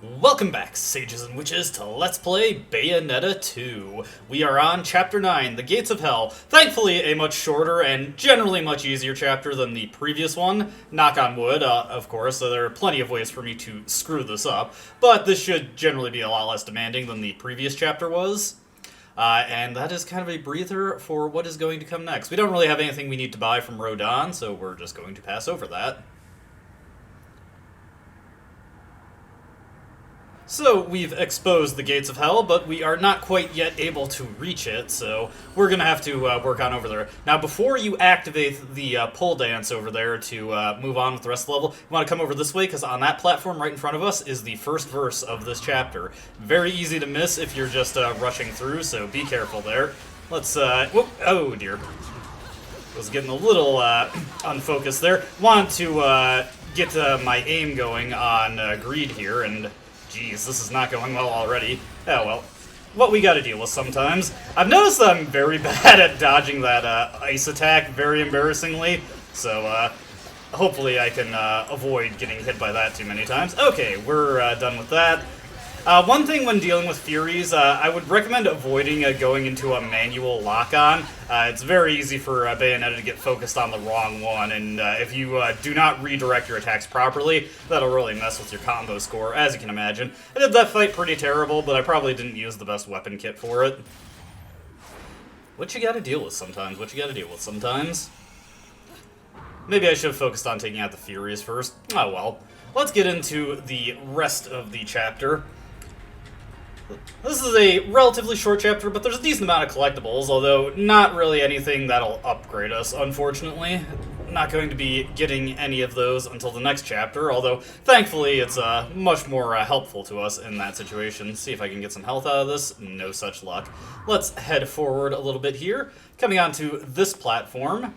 Welcome back, sages and witches, to Let's Play Bayonetta 2. We are on Chapter 9, The Gates of Hell. Thankfully, a much shorter and generally much easier chapter than the previous one. Knock on wood, of course, so there are plenty of ways for me to screw this up. But this should generally be a lot less demanding than the previous chapter was. And that is kind of a breather for what is going to come next. We don't really have anything we need to buy from Rodan, so we're just going to pass over that. So, we've exposed the Gates of Hell, but we are not quite yet able to reach it, so we're going to have to work on over there. Now, before you activate the pole dance over there to move on with the rest of the level, you want to come over this way, because on that platform right in front of us is the first verse of this chapter. Very easy to miss if you're just rushing through, so be careful there. Let's, whoop, oh dear. Was getting a little unfocused there. Wanted to get my aim going on Greed here, and jeez, this is not going well already. Oh well. What we gotta deal with sometimes. I've noticed that I'm very bad at dodging that ice attack, very embarrassingly. So, hopefully I can avoid getting hit by that too many times. Okay, we're done with that. One thing when dealing with Furies, I would recommend avoiding going into a manual lock-on. It's very easy for Bayonetta to get focused on the wrong one, and if you do not redirect your attacks properly, that'll really mess with your combo score, as you can imagine. I did that fight pretty terrible, but I probably didn't use the best weapon kit for it. What you gotta deal with sometimes, Maybe I should have focused on taking out the Furies first. Oh well. Let's get into the rest of the chapter. This is a relatively short chapter, but there's a decent amount of collectibles, although not really anything that'll upgrade us, unfortunately. Not going to be getting any of those until the next chapter, although thankfully it's much more helpful to us in that situation. See if I can get some health out of this. No such luck. Let's head forward a little bit here. Coming onto this platform,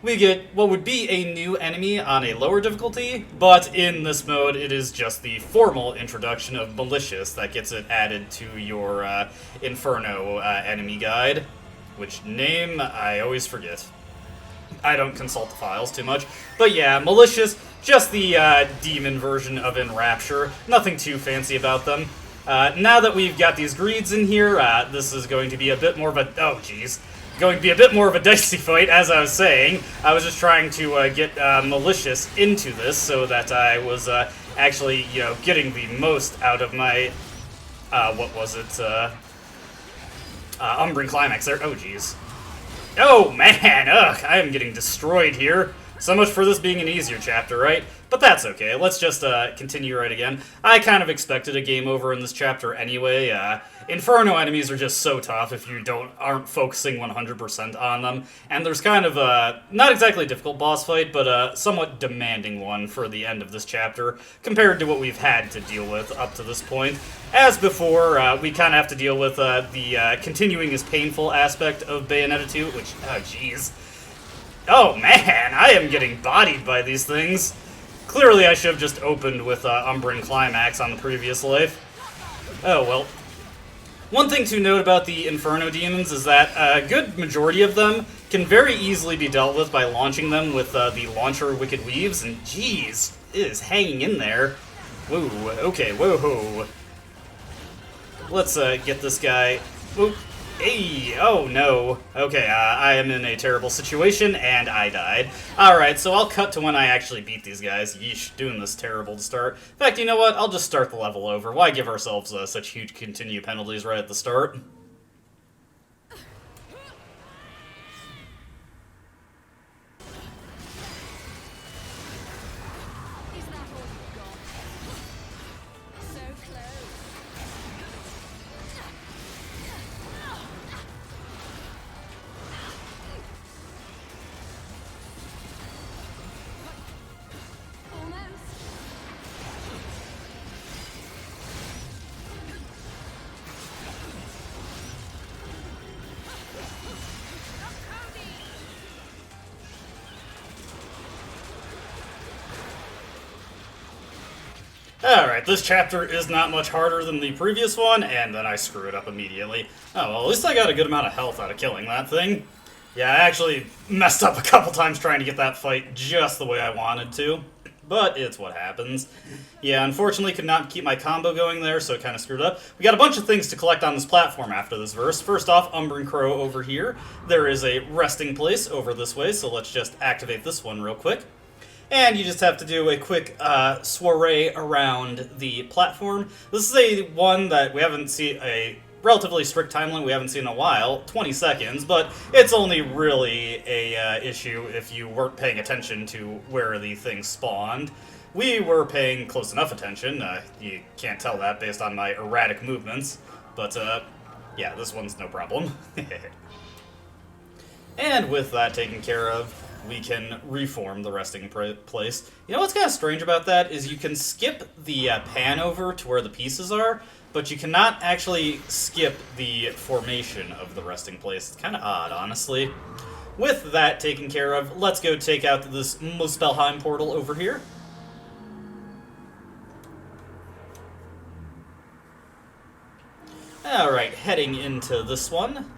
we get what would be a new enemy on a lower difficulty, but in this mode it is just the formal introduction of Malicious that gets it added to your Inferno enemy guide, which name I always forget. I don't consult the files too much, but yeah, Malicious, just the demon version of Enrapture, nothing too fancy about them. Now that we've got these greeds in here, this is going to be a bit more of a, oh jeez. Going to be a bit more of a dicey fight, as I was saying. I was just trying to get Malicious into this so that I was actually, you know, getting the most out of my, what was it, Umbran Climax there. Oh, jeez. Oh, man, ugh, I am getting destroyed here. So much for this being an easier chapter, right? But that's okay. Let's just continue right again. I kind of expected a game over in this chapter anyway. Inferno enemies are just so tough if you aren't focusing 100% on them. And there's kind of a, not exactly a difficult boss fight, but a somewhat demanding one for the end of this chapter, compared to what we've had to deal with up to this point. As before, we kind of have to deal with the continuing is painful aspect of Bayonetta 2, which, oh jeez. Oh man, I am getting bodied by these things. Clearly I should have just opened with Umbran Climax on the previous life. Oh well. One thing to note about the Inferno demons is that a good majority of them can very easily be dealt with by launching them with the launcher Wicked Weaves, and jeez, it is hanging in there. Whoa, okay, whoa. Let's get this guy. Whoa. Hey, oh no. Okay, I am in a terrible situation, and I died. Alright, so I'll cut to when I actually beat these guys. Yeesh, doing this terrible to start. In fact, you know what? I'll just start the level over. Why give ourselves such huge continue penalties right at the start? Alright, this chapter is not much harder than the previous one, and then I screw it up immediately. Oh, well, at least I got a good amount of health out of killing that thing. Yeah, I actually messed up a couple times trying to get that fight just the way I wanted to. But it's what happens. Yeah, unfortunately could not keep my combo going there, so it kind of screwed up. We got a bunch of things to collect on this platform after this verse. First off, Umbran Crow over here. There is a resting place over this way, so let's just activate this one real quick. And you just have to do a quick soiree around the platform. This is a one that we haven't seen, a relatively strict time limit we haven't seen in a while, 20 seconds, but it's only really a issue if you weren't paying attention to where the things spawned. We were paying close enough attention. You can't tell that based on my erratic movements, but yeah, this one's no problem. And with that taken care of, we can reform the resting place. You know what's kind of strange about that is you can skip the pan over to where the pieces are, but you cannot actually skip the formation of the resting place. It's kind of odd, honestly. With that taken care of, let's go take out this Muspelheim portal over here. Alright, heading into this one.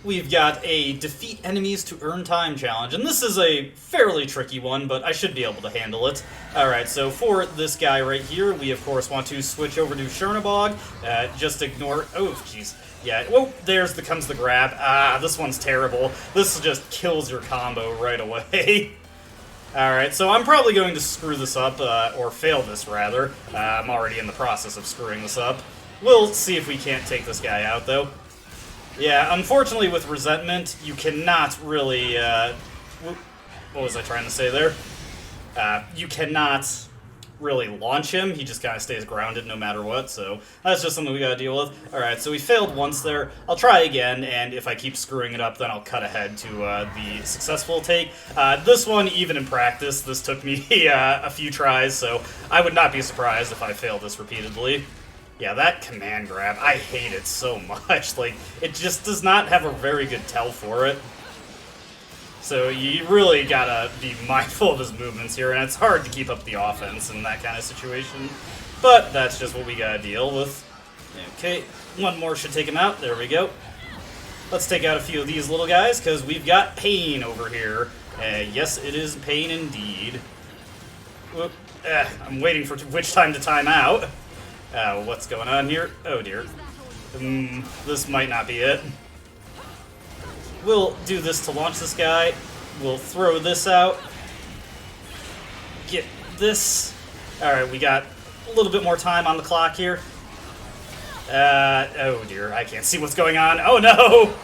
We've got a defeat enemies to earn time challenge, and this is a fairly tricky one, but I should be able to handle it. Alright, so for this guy right here, we of course want to switch over to Chernobog. Just ignore... Oh, jeez. Yeah, whoa, comes the grab. Ah, this one's terrible. This just kills your combo right away. Alright, so I'm probably going to screw this up, or fail this rather. I'm already in the process of screwing this up. We'll see if we can't take this guy out, though. Yeah, unfortunately with Resentment, you cannot really, what was I trying to say there? You cannot really launch him. He just kind of stays grounded no matter what, so that's just something we gotta deal with. Alright, so we failed once there. I'll try again, and if I keep screwing it up, then I'll cut ahead to the successful take. This one, even in practice, this took me a few tries, so I would not be surprised if I fail this repeatedly. Yeah, that command grab, I hate it so much. Like, it just does not have a very good tell for it. So you really gotta be mindful of his movements here, and it's hard to keep up the offense in that kind of situation. But that's just what we gotta deal with. Okay, one more should take him out. There we go. Let's take out a few of these little guys, because we've got Pain over here. Yes, it is Pain indeed. Whoop. I'm waiting for which time to time out. What's going on here? Oh dear. This might not be it. We'll do this to launch this guy. We'll throw this out. Get this. Alright, we got a little bit more time on the clock here. Oh dear, I can't see what's going on. Oh no!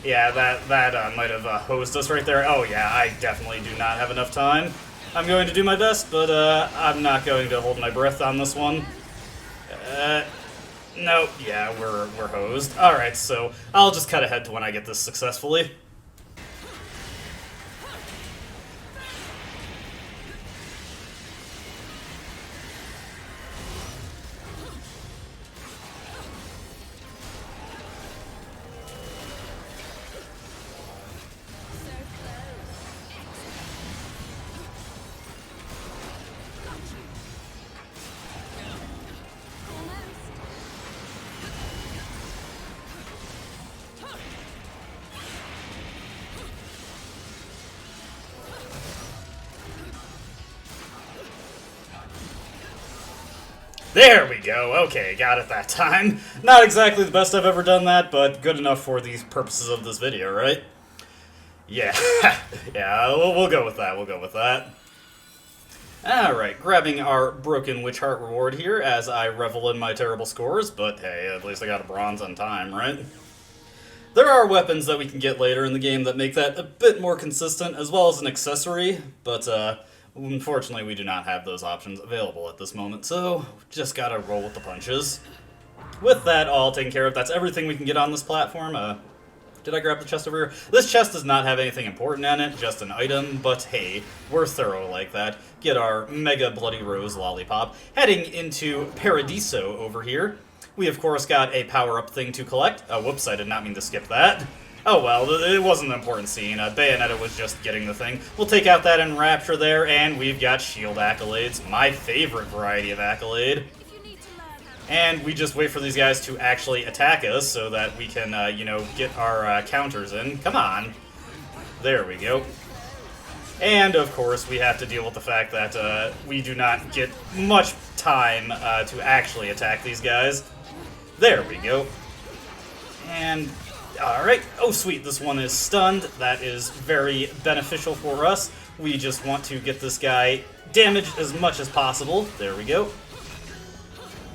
Yeah, that might have hosed us right there. Oh yeah, I definitely do not have enough time. I'm going to do my best, but I'm not going to hold my breath on this one. No, yeah, we're hosed. Alright, so I'll just cut ahead to when I get this successfully. There we go. Okay, got it that time. Not exactly the best I've ever done that, but good enough for the purposes of this video, right? Yeah. Yeah, we'll go with that. We'll go with that. Alright, grabbing our Broken Witch Heart reward here as I revel in my terrible scores, but hey, at least I got a bronze on time, right? There are weapons that we can get later in the game that make that a bit more consistent, as well as an accessory, but unfortunately we do not have those options available at this moment, so just gotta roll with the punches. With that all taken care of, that's everything we can get on this platform. Did I grab the chest over here? This chest does not have anything important in it, just an item, but hey, we're thorough like that. Get our Mega Bloody Rose Lollipop. Heading into Paradiso over here. We, of course, got a power-up thing to collect. Oh, whoops, I did not mean to skip that. Oh well, it wasn't an important scene. Bayonetta was just getting the thing. We'll take out that Enrapture there, and we've got shield accolades. My favorite variety of accolade. And we just wait for these guys to actually attack us so that we can, you know, get our counters in. Come on. There we go. And, of course, we have to deal with the fact that we do not get much time to actually attack these guys. There we go. And, alright. Oh, sweet, this one is stunned. That is very beneficial for us. We just want to get this guy damaged as much as possible. There we go.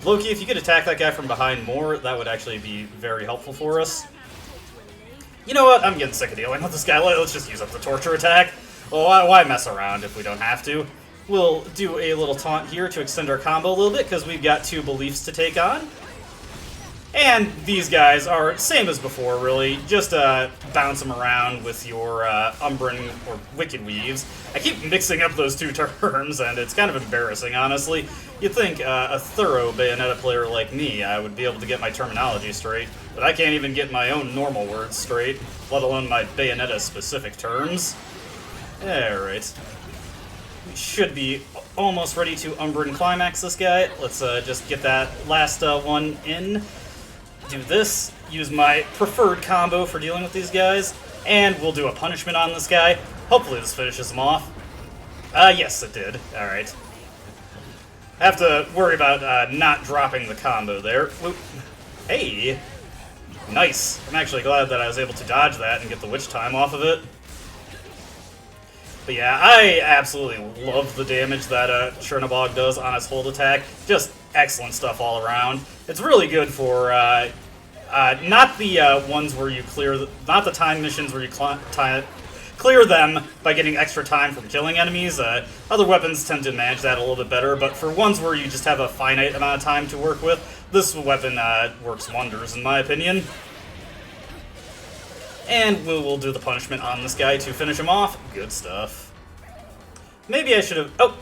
Loki, if you could attack that guy from behind more, that would actually be very helpful for us. You know what? I'm getting sick of dealing with this guy. Let's just use up the torture attack. Well, why mess around if we don't have to? We'll do a little taunt here to extend our combo a little bit, because we've got 2 beliefs to take on. And these guys are same as before, really. Just bounce them around with your Umbran or Wicked Weaves. I keep mixing up those 2 terms, and it's kind of embarrassing, honestly. You'd think a thorough Bayonetta player like me, I would be able to get my terminology straight, but I can't even get my own normal words straight, let alone my Bayonetta-specific terms. Alright. We should be almost ready to Umbran Climax this guy. Let's just get that last one in. Do this, use my preferred combo for dealing with these guys, and we'll do a punishment on this guy. Hopefully this finishes him off. Yes, it did. Alright. I have to worry about not dropping the combo there. Oop. Hey! Nice. I'm actually glad that I was able to dodge that and get the witch time off of it. But yeah, I absolutely love the damage that Chernobog does on his hold attack. Just excellent stuff all around. It's really good for not the ones where you clear, not the time missions where you clear them by getting extra time from killing enemies. Other weapons tend to manage that a little bit better, but for ones where you just have a finite amount of time to work with, this weapon works wonders in my opinion. And we will do the punishment on this guy to finish him off. Good stuff. Maybe I should have... Oh!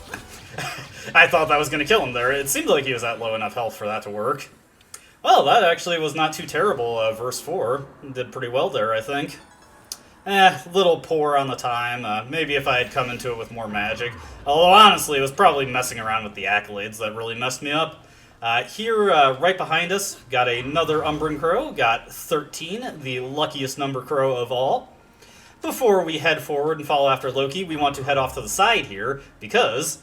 I thought that was going to kill him there. It seemed like he was at low enough health for that to work. Well, that actually was not too terrible, verse 4. Did pretty well there, I think. Little poor on the time. Maybe if I had come into it with more magic. Although, honestly, it was probably messing around with the accolades that really messed me up. Here, right behind us, got another Umbran Crow, got 13, the luckiest number crow of all. Before we head forward and follow after Loki, we want to head off to the side here, because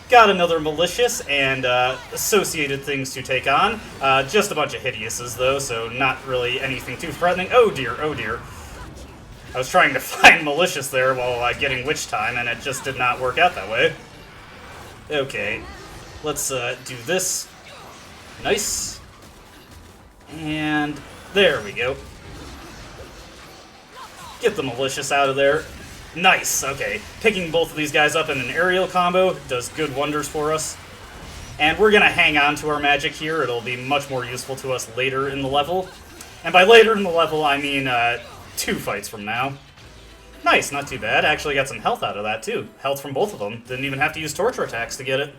got another malicious and associated things to take on. Just a bunch of hideouses, though, so not really anything too threatening. Oh dear, oh dear. I was trying to find malicious there while getting witch time, and it just did not work out that way. Okay, let's do this. Nice. And there we go. Get the malicious out of there. Nice, okay. Picking both of these guys up in an aerial combo does good wonders for us. And we're going to hang on to our magic here. It'll be much more useful to us later in the level. And by later in the level, I mean 2 fights from now. Nice, not too bad. Actually got some health out of that, too. Health from both of them. Didn't even have to use torture attacks to get it.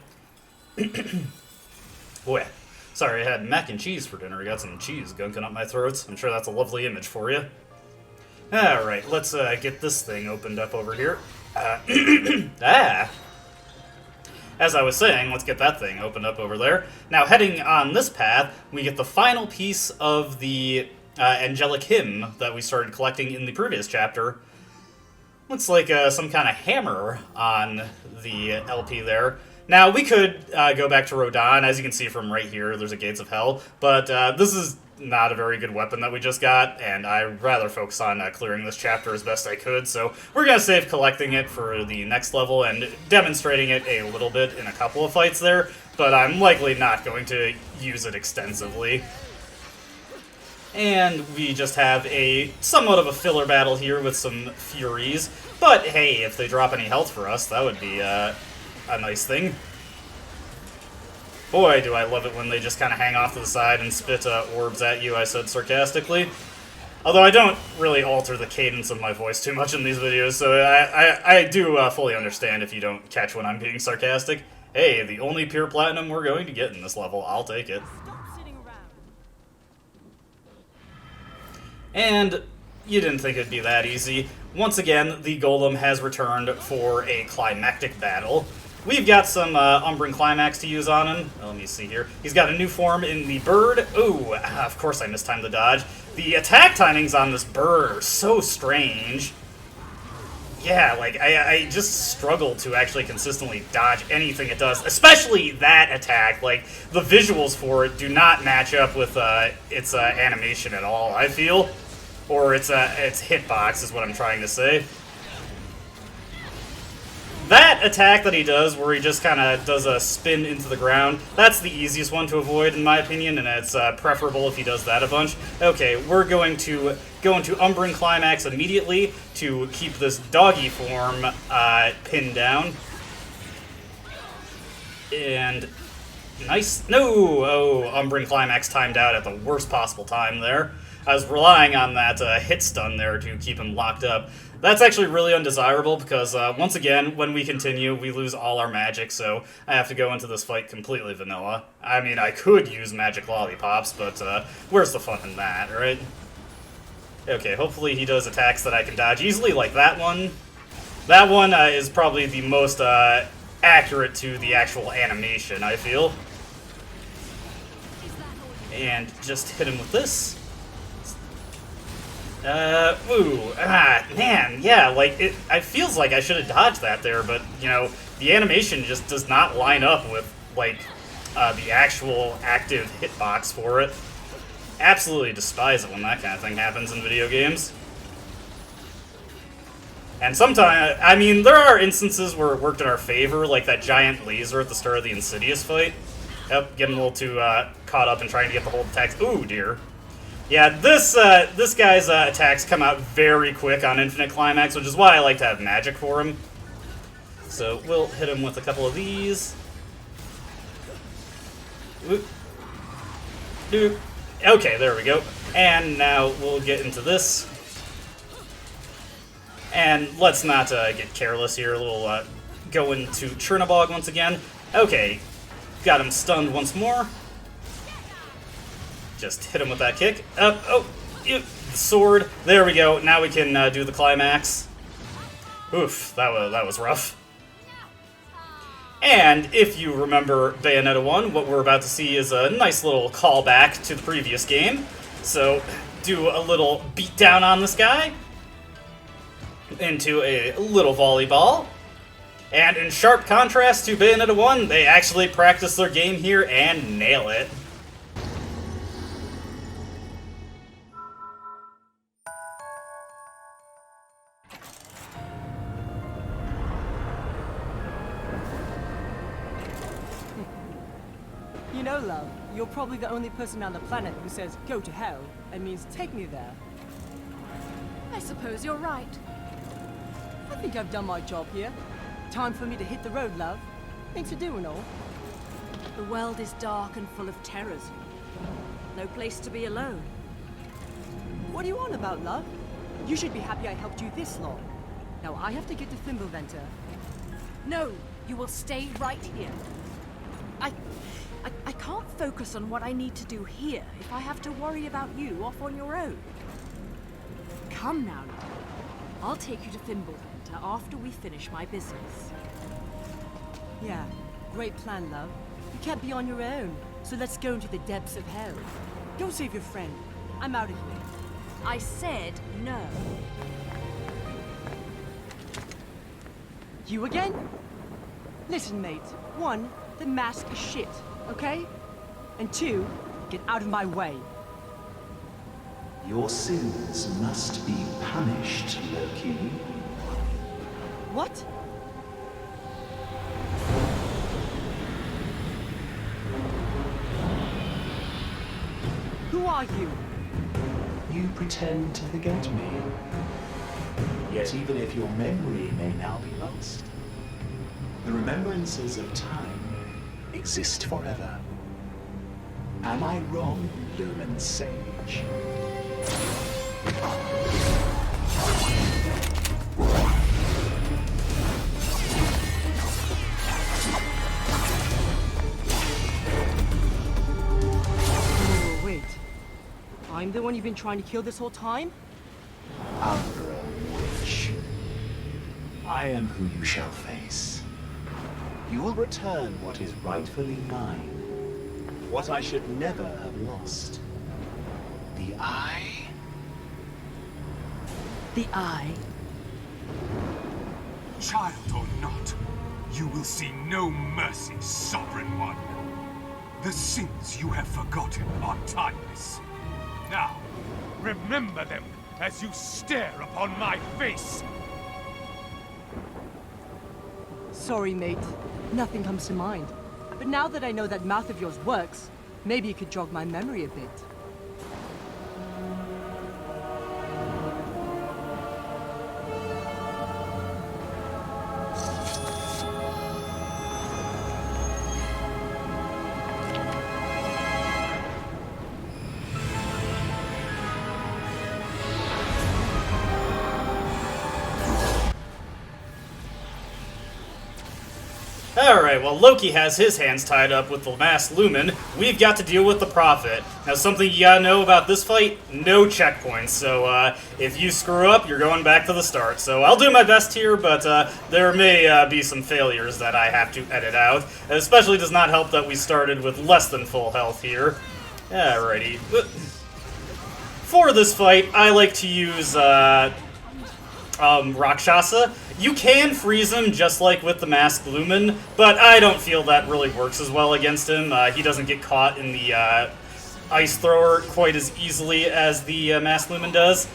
Boy. Sorry, I had mac and cheese for dinner. I got some cheese gunking up my throat. I'm sure that's a lovely image for you. Alright, let's get this thing opened up over here. As I was saying, let's get that thing opened up over there. Now, heading on this path, we get the final piece of the angelic hymn that we started collecting in the previous chapter. Looks like some kind of hammer on the LP there. Now, we could go back to Rodan. As you can see from right here, there's a Gates of Hell. But this is not a very good weapon that we just got, and I'd rather focus on clearing this chapter as best I could. So we're going to save collecting it for the next level and demonstrating it a little bit in a couple of fights there. But I'm likely not going to use it extensively. And we just have a somewhat of a filler battle here with some Furies. But hey, if they drop any health for us, that would be a nice thing. Boy, do I love it when they just kind of hang off to the side and spit orbs at you, I said sarcastically. Although I don't really alter the cadence of my voice too much in these videos, so I do fully understand if you don't catch when I'm being sarcastic. Hey, the only pure platinum we're going to get in this level, I'll take it. And you didn't think it'd be that easy. Once again, the Golem has returned for a climactic battle. We've got some Umbran Climax to use on him. Let me see here. He's got a new form in the bird. Ooh, of course I mistimed the dodge. The attack timings on this bird are so strange. yeah, like, I just struggle to actually consistently dodge anything it does, especially that attack. Like, the visuals for it do not match up with its animation at all, I feel. Or its hitbox is what I'm trying to say. That attack that he does, where he just kind of does a spin into the ground, that's the easiest one to avoid, in my opinion, and it's preferable if he does that a bunch. Okay, we're going to go into Umbran Climax immediately to keep this doggy form pinned down. And nice. No! Oh, Umbran Climax timed out at the worst possible time there. I was relying on that hit stun there to keep him locked up. That's actually really undesirable because, once again, when we continue, we lose all our magic, so I have to go into this fight completely vanilla. I mean, I could use magic lollipops, but where's the fun in that, right? Okay, hopefully he does attacks that I can dodge easily, like that one. That one is probably the most accurate to the actual animation, I feel. And just hit him with this. Man, yeah, like, it feels like I should have dodged that there, but, you know, the animation just does not line up with, like, the actual active hitbox for it. Absolutely despise it when that kind of thing happens in video games. And sometimes, I mean, there are instances where it worked in our favor, like that giant laser at the start of the Insidious fight. Yep, getting a little too caught up in trying to get the whole attacks. Ooh, dear. Yeah, this guy's attacks come out very quick on Infinite Climax, which is why I like to have magic for him. So we'll hit him with a couple of these. Okay, there we go. And now we'll get into this. And let's not get careless here. We'll go into Chernobog once again. Okay, got him stunned once more. Just hit him with that kick. The sword. There we go. Now we can do the climax. Oof, that was rough. And if you remember Bayonetta 1, what we're about to see is a nice little callback to the previous game. So, do a little beatdown on this guy. Into a little volleyball. And in sharp contrast to Bayonetta 1, they actually practice their game here and nail it. You know, love, you're probably the only person on the planet who says, go to hell, and means take me there. I suppose you're right. I think I've done my job here. Time for me to hit the road, love. Things to do and all. The world is dark and full of terrors. No place to be alone. What are you on about, love? You should be happy I helped you this long. Now I have to get to Thimbleventer. No, you will stay right here. I can't focus on what I need to do here if I have to worry about you off on your own. Come now, love. I'll take you to Thimbleventer after we finish my business. Yeah, great plan, love. You can't be on your own, so let's go into the depths of hell. Go save your friend. I'm out of here. I said no. You again? Listen, mate. 1, the mask is shit, okay? And 2, get out of my way. Your sins must be punished, Loki. What? Who are you? You pretend to forget me. Yet even if your memory may now be lost, the remembrances of time exist forever. Am I wrong, Lumen Sage? Oh, wait. I'm the one you've been trying to kill this whole time? Umbra Witch. I am who you shall face. You will return what is rightfully mine. What I should never have lost. The eye? The eye? child or not, you will see no mercy, Sovereign One. The sins you have forgotten are timeless. Now, remember them as you stare upon my face. Sorry, mate. Nothing comes to mind. But now that I know that mouth of yours works, maybe you could jog my memory a bit. Alright, well, Loki has his hands tied up with the masked Lumen. We've got to deal with the Prophet. Now, something you gotta know about this fight, no checkpoints. So, if you screw up, you're going back to the start. So, I'll do my best here, but there may be some failures that I have to edit out. It especially does not help that we started with less than full health here. Alrighty. For this fight, I like to use, Rakshasa. You can freeze him just like with the Masked Lumen, but I don't feel that really works as well against him. He doesn't get caught in the Ice Thrower quite as easily as the Masked Lumen does.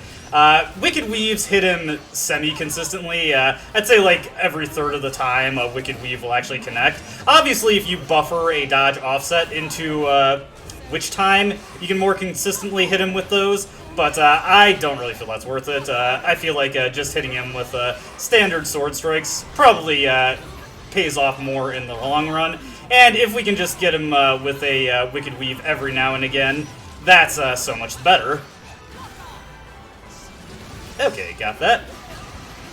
Wicked Weaves hit him semi-consistently. I'd say like every third of the time a Wicked Weave will actually connect. Obviously, if you buffer a dodge offset into Witch Time, you can more consistently hit him with those. But I don't really feel that's worth it. I feel like just hitting him with standard sword strikes probably pays off more in the long run. And if we can just get him with a Wicked Weave every now and again, that's so much better. Okay, got that.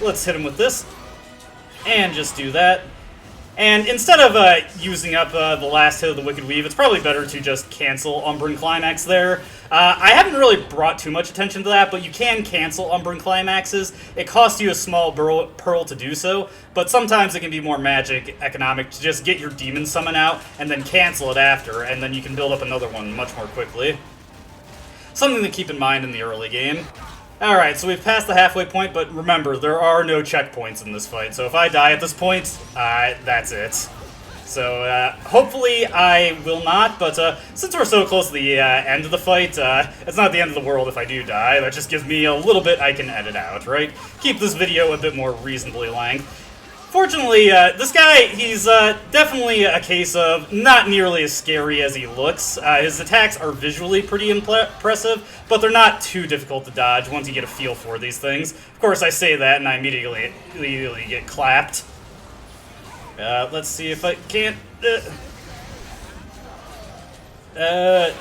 Let's hit him with this. And just do that. And instead of using up the last hit of the Wicked Weave, it's probably better to just cancel Umbran Climax there. I haven't really brought too much attention to that, but you can cancel Umbran Climaxes. It costs you a small pearl to do so, but sometimes it can be more magic economic to just get your Demon Summon out and then cancel it after, and then you can build up another one much more quickly. Something to keep in mind in the early game. Alright, so we've passed the halfway point, but remember, there are no checkpoints in this fight, so if I die at this point, that's it. So, hopefully I will not, but since we're so close to the end of the fight, it's not the end of the world if I do die. That just gives me a little bit I can edit out, right? Keep this video a bit more reasonably length. Fortunately, this guy, he's definitely a case of not nearly as scary as he looks. His attacks are visually pretty impressive, but they're not too difficult to dodge once you get a feel for these things. Of course, I say that and I immediately get clapped. Let's see if I can't...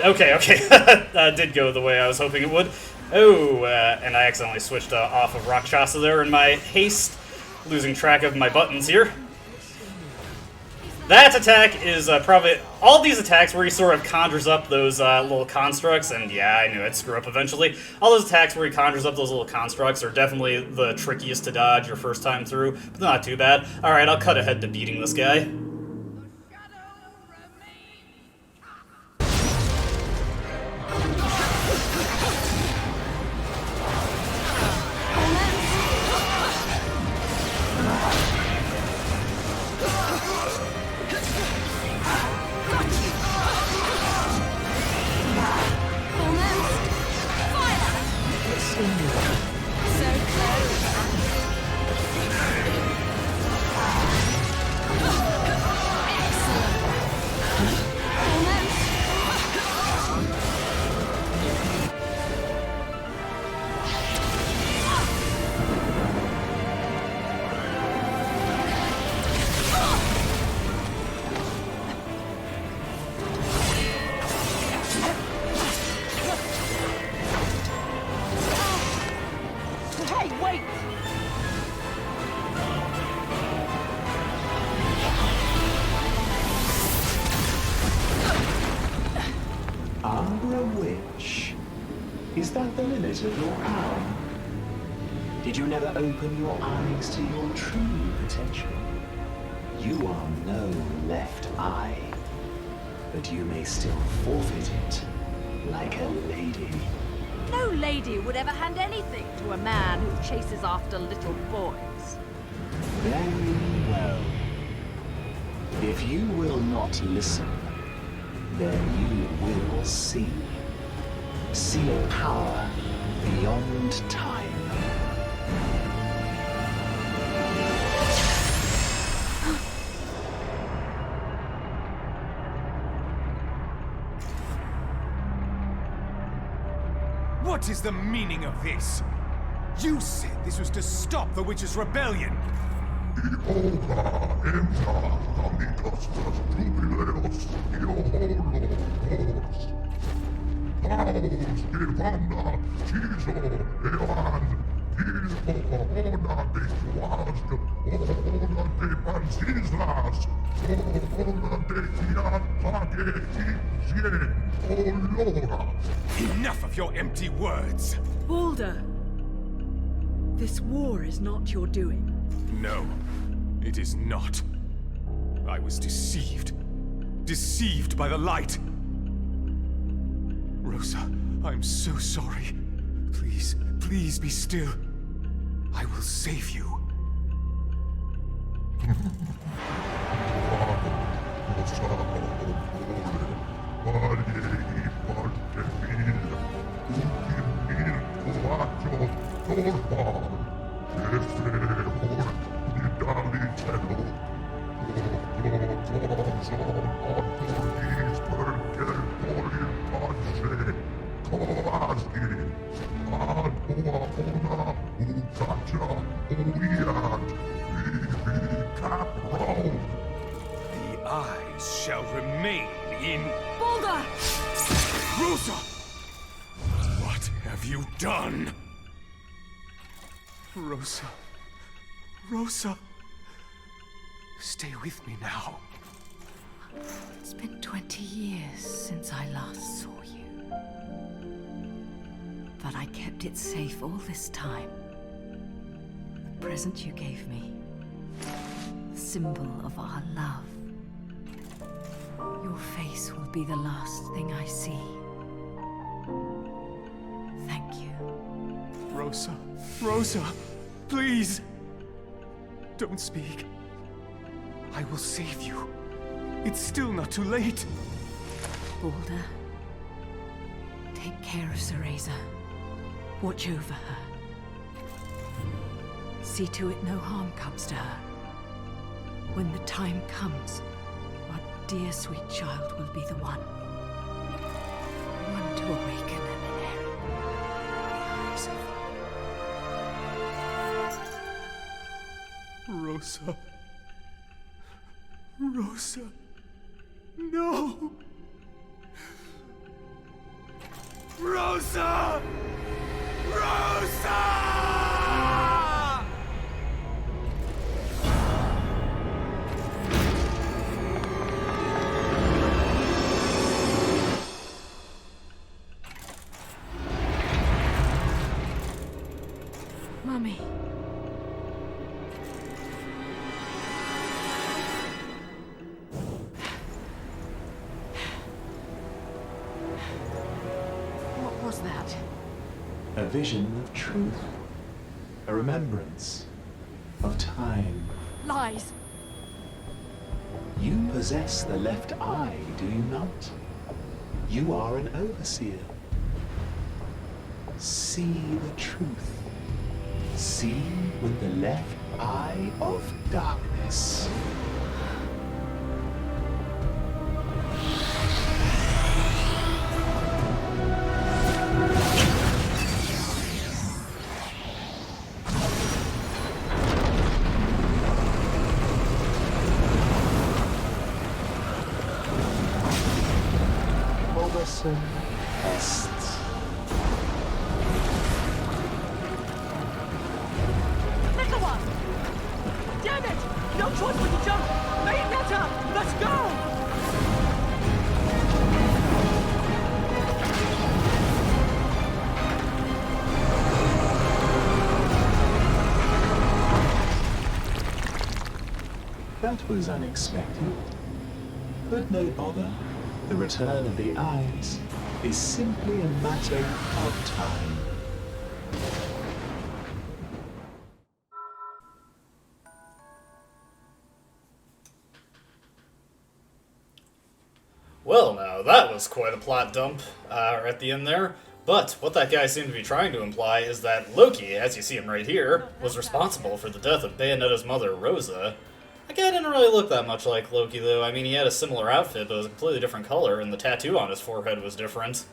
okay. Did go the way I was hoping it would. Oh, and I accidentally switched off of Rakshasa there in my haste. Losing track of my buttons here. That attack is probably... all these attacks where he sort of conjures up those little constructs, and yeah, I knew I'd screw up eventually. All those attacks where he conjures up those little constructs are definitely the trickiest to dodge your first time through, but not too bad. Alright, I'll cut ahead to beating this guy. Is that the limit of your power? Did you never open your eyes to your true potential? You are no left eye, but you may still forfeit it, like a lady. No lady would ever hand anything to a man who chases after little boys. Very well. If you will not listen, then you will see. See a power beyond time. What is the meaning of this? You said this was to stop the witch's rebellion. Enough of your empty words. Balder! This war is not your doing. No, it is not. I was deceived. Deceived by the light. Rosa, I'm so sorry. Please, please be still. I will save you. The eyes shall remain in... Balder! Rosa! What have you done? Rosa. Rosa. Stay with me now. It's been 20 years since I last saw you. But I kept it safe all this time. The present you gave me. The symbol of our love. Your face will be the last thing I see. Thank you. Rosa. Rosa! Please! Don't speak. I will save you. It's still not too late. Balder, take care of Cereza. Watch over her. See to it no harm comes to her. When the time comes, our dear sweet child will be the one. One to awaken and inherit the eyes of... Rosa. Rosa. No! Rosa! Rosa! Mummy. What was that? A vision of truth. A remembrance of time. Lies! You possess the left eye, do you not? You are an overseer. See the truth. See with the left eye of darkness. Robertson Est. Little one! Damn it! No choice but to jump! Bayonetta! Let's go! That was unexpected. But no bother. The return of the eyes is simply a matter of time. Well, now, that was quite a plot dump at the end there. But what that guy seemed to be trying to imply is that Loki, as you see him right here, was responsible for the death of Bayonetta's mother, Rosa. The guy didn't really look that much like Loki, though. I mean, he had a similar outfit, but it was a completely different color, and the tattoo on his forehead was different.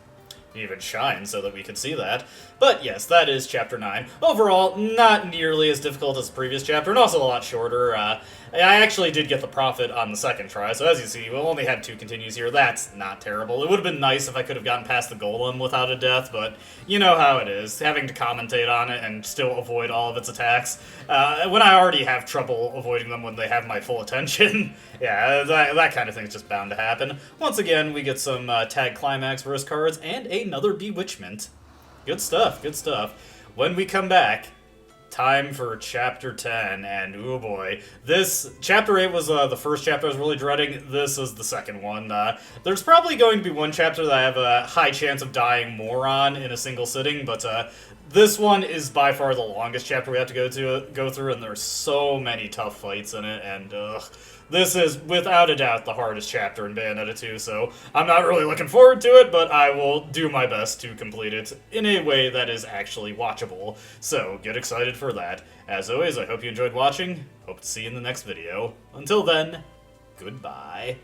He even shined so that we could see that. But yes, that is Chapter 9. Overall, not nearly as difficult as the previous chapter, and also a lot shorter. I actually did get the Prophet on the second try, so as you see, we only had 2 continues here. That's not terrible. It would have been nice if I could have gotten past the Golem without a death, but you know how it is, having to commentate on it and still avoid all of its attacks. When I already have trouble avoiding them when they have my full attention, yeah, that kind of thing's just bound to happen. Once again, we get some tag climax verse cards and another Bewitchment. Good stuff, good stuff. When we come back, time for Chapter 10, and oh boy. Chapter 8 was the first chapter I was really dreading. This is the second one. There's probably going to be one chapter that I have a high chance of dying more on in a single sitting, but this one is by far the longest chapter we have to go through, and there's so many tough fights in it, and this is, without a doubt, the hardest chapter in Bayonetta 2, so I'm not really looking forward to it, but I will do my best to complete it in a way that is actually watchable. So, get excited for that. As always, I hope you enjoyed watching. Hope to see you in the next video. Until then, goodbye.